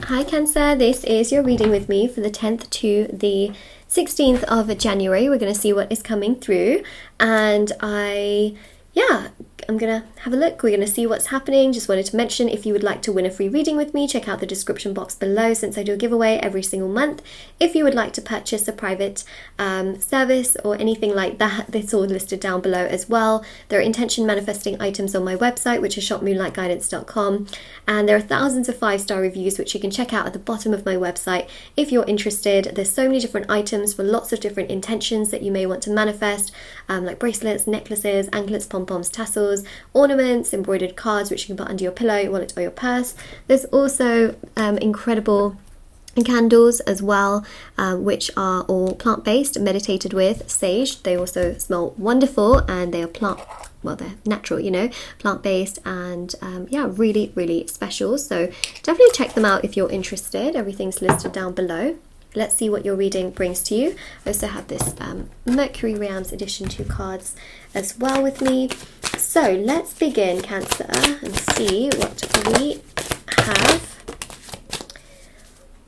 Hi Cancer, this is your reading with me for the 10th to the 16th of January. We're going to see what is coming through, and I'm going to have a look. We're going to see what's happening. Just wanted to mention, if you would like to win a free reading with me, check out the description box below, since I do a giveaway every single month. If you would like to purchase a private service or anything like that, it's all listed down below as well. There are intention manifesting items on my website, which is shopmoonlightguidance.com, and there are thousands of 5-star reviews which you can check out at the bottom of my website if you're interested. There's so many different items for lots of different intentions that you may want to manifest, like bracelets, necklaces, anklets, pom-poms, tassels, ornaments, embroidered cards which you can put under your pillow, your wallet or your purse. There's also incredible candles as well, which are all plant-based, meditated with sage. They also smell wonderful, and they are they're natural, you know, plant-based, and really, really special. So definitely check them out if you're interested. Everything's listed down below. Let's see what your reading brings to you. I also have this Mercury Retrograde edition 2 cards as well with me. So let's begin, Cancer, and see what we have.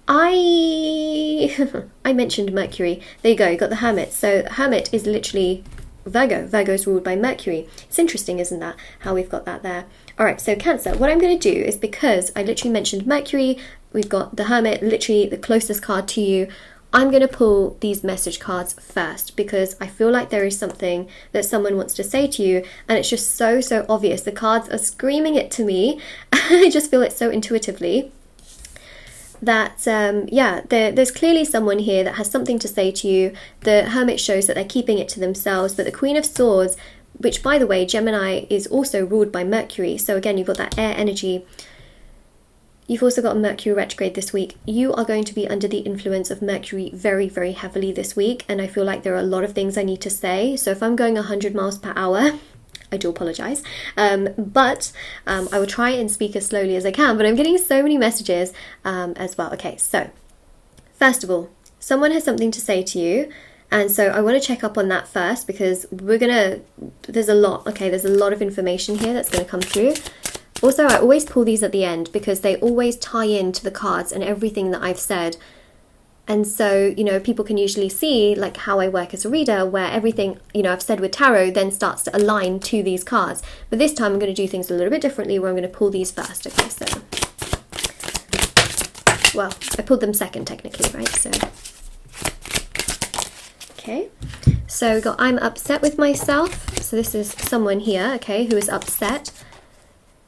I mentioned Mercury. There you go, you got the Hermit. So Hermit is literally Virgo. Virgo is ruled by Mercury. It's interesting, isn't that, how we've got that there. Alright, so Cancer, what I'm going to do is, because I literally mentioned Mercury, we've got the Hermit, literally the closest card to you, I'm going to pull these message cards first, because I feel like there is something that someone wants to say to you, and it's just so obvious. The cards are screaming it to me. I just feel it so intuitively that there's clearly someone here that has something to say to you. The Hermit shows that they're keeping it to themselves, but the Queen of Swords, which by the way, Gemini is also ruled by Mercury, so again you've got that air energy. You've also got a Mercury retrograde this week. You are going to be under the influence of Mercury very, very heavily this week, and I feel like there are a lot of things I need to say. So if I'm going 100 miles per hour, I do apologise, but I will try and speak as slowly as I can, but I'm getting so many messages as well. Okay, so first of all, someone has something to say to you, and so I want to check up on that first, because there's a lot of information here that's going to come through. Also, I always pull these at the end because they always tie into the cards and everything that I've said. And so, you know, people can usually see like how I work as a reader, where everything, you know, I've said with tarot then starts to align to these cards. But this time I'm going to do things a little bit differently, where I'm going to pull these first. Okay, so, well, I pulled them second technically, right? So, okay. So we got, I'm upset with myself. So this is someone here, okay, who is upset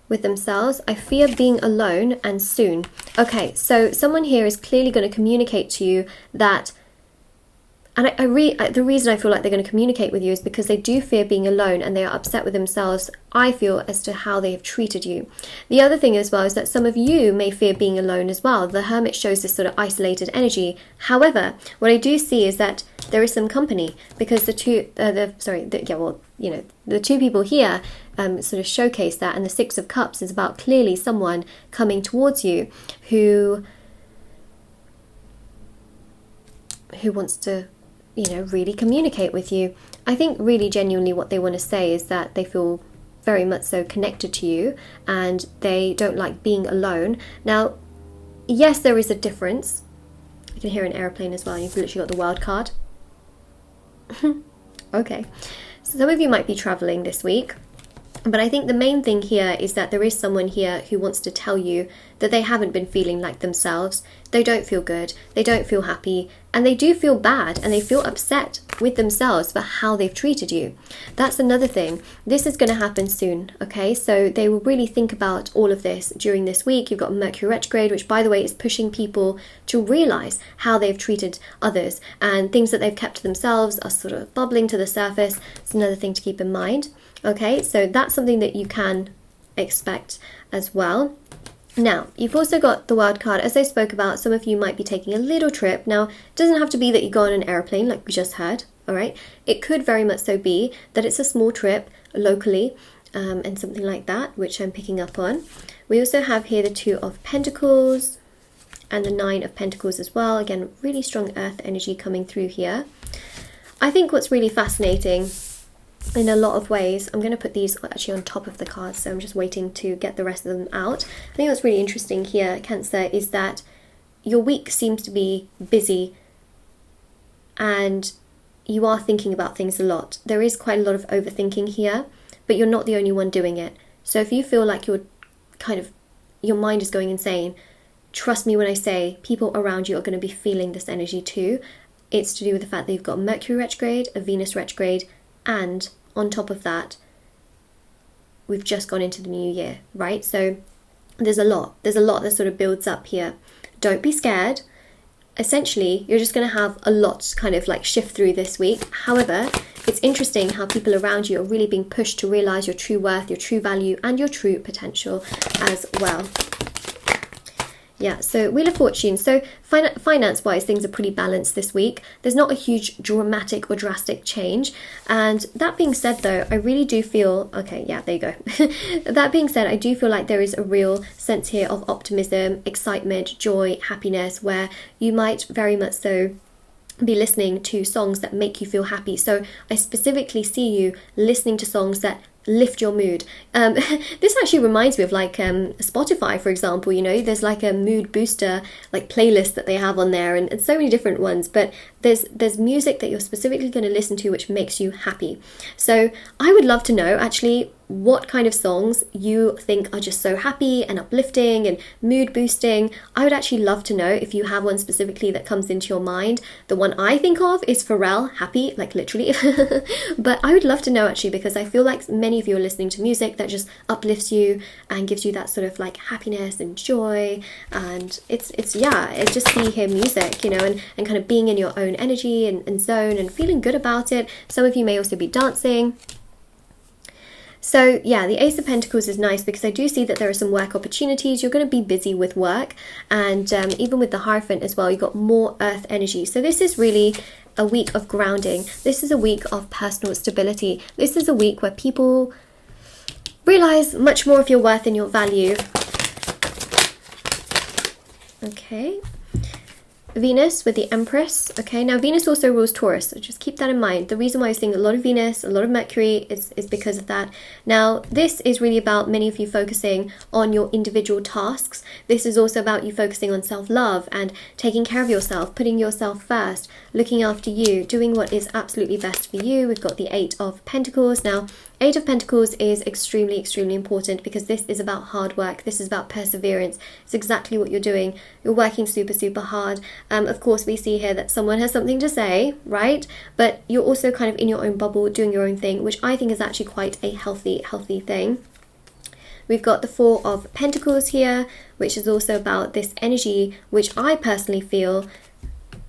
with themselves. I fear being alone, and soon. Okay, so someone here is clearly going to communicate to you that, and the reason I feel like they're going to communicate with you is because they do fear being alone, and they are upset with themselves, I feel, as to how they have treated you. The other thing as well is that some of you may fear being alone as well. The Hermit shows this sort of isolated energy. However, what I do see is that there is some company, because the two people here sort of showcase that, and the Six of Cups is about clearly someone coming towards you who wants to, you know, really communicate with you. I think really genuinely what they want to say is that they feel very much so connected to you, and they don't like being alone. Now, yes, there is a difference. You can hear an airplane as well. You've literally got the wild card. Okay, so some of you might be traveling this week, but I think the main thing here is that there is someone here who wants to tell you that they haven't been feeling like themselves. They don't feel good, they don't feel happy, and they do feel bad, and they feel upset with themselves for how they've treated you. That's another thing. This is going to happen soon, okay? So they will really think about all of this during this week. You've got Mercury retrograde, which by the way is pushing people to realise how they've treated others, and things that they've kept to themselves are sort of bubbling to the surface. It's another thing to keep in mind. Okay, so that's something that you can expect as well. Now, you've also got the wild card. As I spoke about, some of you might be taking a little trip. Now, it doesn't have to be that you go on an airplane like we just heard, all right? It could very much so be that it's a small trip locally and something like that, which I'm picking up on. We also have here the Two of Pentacles and the Nine of Pentacles as well. Again, really strong earth energy coming through here. I think what's really fascinating in a lot of ways, I'm going to put these actually on top of the cards, so I'm just waiting to get the rest of them out. I think what's really interesting here, Cancer, is that your week seems to be busy and you are thinking about things a lot. There is quite a lot of overthinking here, but you're not the only one doing it. So if you feel like your mind is going insane, trust me when I say people around you are going to be feeling this energy too. It's to do with the fact that you've got Mercury retrograde, a Venus retrograde, and on top of that, we've just gone into the new year, right? So there's a lot that sort of builds up here. Don't be scared. Essentially, you're just going to have a lot kind of like shift through this week. However, it's interesting how people around you are really being pushed to realize your true worth, your true value, and your true potential as well. Yeah, so Wheel of Fortune. So finance-wise, things are pretty balanced this week. There's not a huge dramatic or drastic change. And that being said, though, I really do feel... Okay, yeah, there you go. That being said, I do feel like there is a real sense here of optimism, excitement, joy, happiness, where you might very much so be listening to songs that make you feel happy. So I specifically see you listening to songs that lift your mood. This actually reminds me of like Spotify, for example. You know, there's like a mood booster like playlist that they have on there, and so many different ones, but there's music that you're specifically going to listen to which makes you happy. So I would love to know actually what kind of songs you think are just so happy and uplifting and mood boosting. I would actually love to know if you have one specifically that comes into your mind. The one I think of is Pharrell, Happy, like literally. But I would love to know actually, because I feel like many of you are listening to music that just uplifts you and gives you that sort of like happiness and joy. And it's just see here music, you know, and kind of being in your own energy and zone and feeling good about it. Some of you may also be dancing. So yeah, the Ace of Pentacles is nice because I do see that there are some work opportunities. You're going to be busy with work, and even with the Hierophant as well, you've got more earth energy. So this is really a week of grounding. This is a week of personal stability. This is a week where people realize much more of your worth and your value. Okay. Venus with the Empress. Okay, now Venus also rules Taurus, so just keep that in mind. The reason why I'm seeing a lot of Venus, a lot of Mercury is because of that. Now, this is really about many of you focusing on your individual tasks. This is also about you focusing on self-love and taking care of yourself, putting yourself first, looking after you, doing what is absolutely best for you. We've got the Eight of Pentacles. Now, Eight of Pentacles is extremely, extremely important because this is about hard work. This is about perseverance. It's exactly what you're doing. You're working super, super hard. Of course, we see here that someone has something to say, right? But you're also kind of in your own bubble, doing your own thing, which I think is actually quite a healthy thing. We've got the Four of Pentacles here, which is also about this energy, which I personally feel...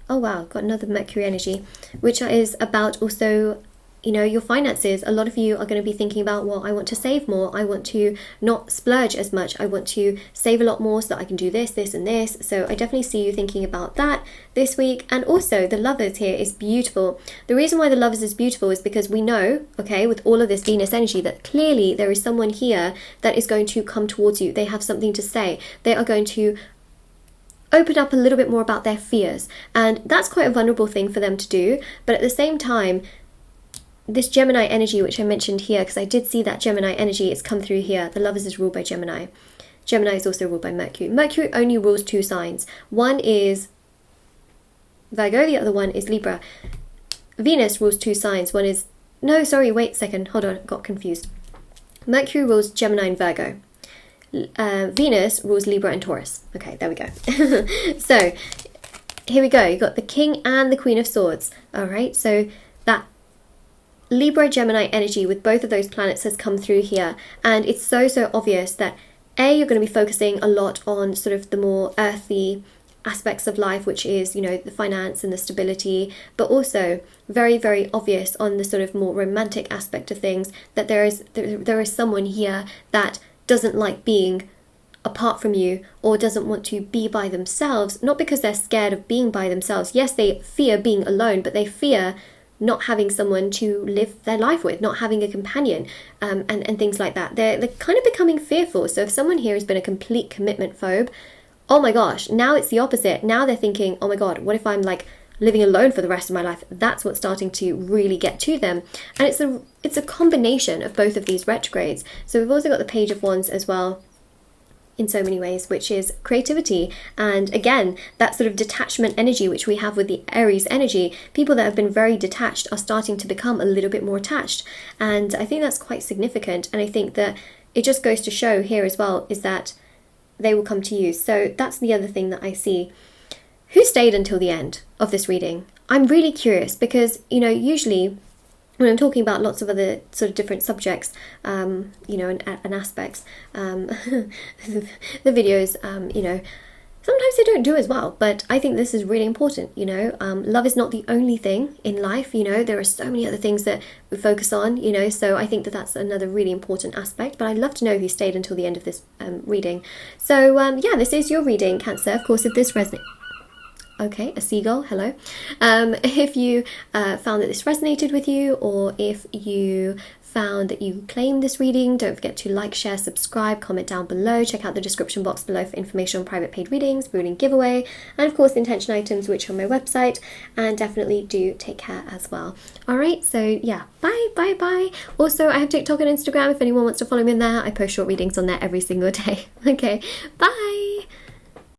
Oh, wow, got another Mercury energy, which is about also... You know, your finances. A lot of you are going to be thinking about, well, I want to save more. I want to not splurge as much. I want to save a lot more so that I can do this, this, and this. So I definitely see you thinking about that this week. And also the Lovers here is beautiful. The reason why the Lovers is beautiful is because we know, okay, with all of this Venus energy, that clearly there is someone here that is going to come towards you. They have something to say. They are going to open up a little bit more about their fears. And that's quite a vulnerable thing for them to do. But at the same time, this Gemini energy, which I mentioned here, because I did see that Gemini energy, it's come through here. The Lovers is ruled by Gemini. Gemini is also ruled by Mercury. Mercury only rules two signs. One is Virgo, the other one is Libra. Venus rules two signs. One is... No, sorry, wait a second. Hold on, got confused. Mercury rules Gemini and Virgo. Venus rules Libra and Taurus. Okay, there we go. So, here we go. You've got the King and the Queen of Swords. All right, so that Libra Gemini energy with both of those planets has come through here, and it's so obvious that you're going to be focusing a lot on sort of the more earthy aspects of life, which is, you know, the finance and the stability, but also very obvious on the sort of more romantic aspect of things, that there is someone here that doesn't like being apart from you or doesn't want to be by themselves, not because they're scared of being by themselves. Yes, they fear being alone, but they fear not having someone to live their life with, not having a companion, and things like that. They're kind of becoming fearful. So if someone here has been a complete commitment phobe, oh my gosh, now it's the opposite. Now they're thinking, oh my God, what if I'm like living alone for the rest of my life? That's what's starting to really get to them. And it's a combination of both of these retrogrades. So we've also got the Page of Wands as well. in so many ways, which is creativity. And again, that sort of detachment energy which we have with the Aries energy, people that have been very detached are starting to become a little bit more attached, and I think that's quite significant. And I think that it just goes to show here as well is that they will come to you. So that's the other thing that I see. Who stayed until the end of this reading? I'm really curious, because usually when I'm talking about lots of other sort of different subjects, and aspects, the videos, sometimes they don't do as well, but I think this is really important. Love is not the only thing in life. There are so many other things that we focus on, so I think that that's another really important aspect. But I'd love to know who stayed until the end of this reading. So yeah, this is your reading, Cancer. Of course, if this resonates, okay, a seagull, hello. If you found that this resonated with you, or if you found that you claimed this reading, don't forget to like, share, subscribe, comment down below. Check out the description box below for information on private paid readings, reading giveaway, and of course the intention items, which are on my website. And definitely do take care as well. Alright, so yeah, bye. Also, I have TikTok and Instagram if anyone wants to follow me in there. I post short readings on there every single day. Okay, bye.